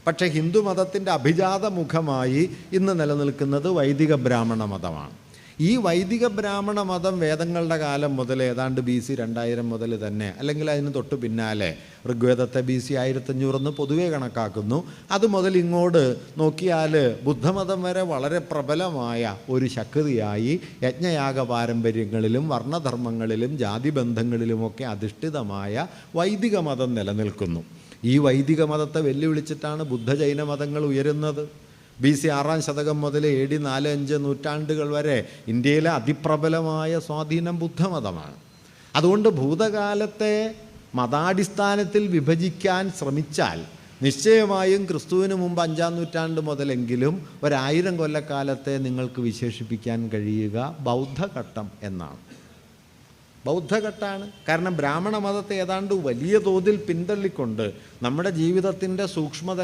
പക്ഷേ ഹിന്ദു മതത്തിൻ്റെ അഭിജാത മുഖമായി ഇന്ന് നിലനിൽക്കുന്നത് വൈദിക ബ്രാഹ്മണ മതമാണ്. ഈ വൈദിക ബ്രാഹ്മണ മതം വേദങ്ങളുടെ കാലം മുതൽ ഏതാണ്ട് BC 2000 മുതൽ തന്നെ, അല്ലെങ്കിൽ അതിന് തൊട്ട് പിന്നാലെ ഋഗ്വേദത്തെ BC 1500 പൊതുവെ കണക്കാക്കുന്നു. അതുമുതൽ ഇങ്ങോട്ട് നോക്കിയാൽ ബുദ്ധമതം വരെ വളരെ പ്രബലമായ ഒരു ശക്തിയായി യജ്ഞയാഗ പാരമ്പര്യങ്ങളിലും വർണ്ണധർമ്മങ്ങളിലും ജാതിബന്ധങ്ങളിലുമൊക്കെ അധിഷ്ഠിതമായ വൈദിക മതം നിലനിൽക്കുന്നു. ഈ വൈദിക മതത്തെ വെല്ലുവിളിച്ചിട്ടാണ് ബുദ്ധ-ജൈന മതങ്ങൾ ഉയരുന്നത്. BC 6-ാം ശതകം മുതൽ AD 4-5 നൂറ്റാണ്ടുകൾ വരെ ഇന്ത്യയിലെ അതിപ്രബലമായ സ്വാധീനം ബുദ്ധമതമാണ്. അതുകൊണ്ട് ഭൂതകാലത്തെ മതാടിസ്ഥാനത്തിൽ വിഭജിക്കാൻ ശ്രമിച്ചാൽ നിശ്ചയമായും ക്രിസ്തുവിന് മുമ്പ് 5-ാം നൂറ്റാണ്ട് മുതലെങ്കിലും 1000 കൊല്ലക്കാലത്തെ നിങ്ങൾക്ക് വിശേഷിപ്പിക്കാൻ കഴിയുക ബൗദ്ധഘട്ടം എന്നാണ്. ബൗദ്ധഘട്ടമാണ്. കാരണം ബ്രാഹ്മണ മതത്തെ ഏതാണ്ട് വലിയ തോതിൽ പിന്തള്ളിക്കൊണ്ട് നമ്മുടെ ജീവിതത്തിൻ്റെ സൂക്ഷ്മത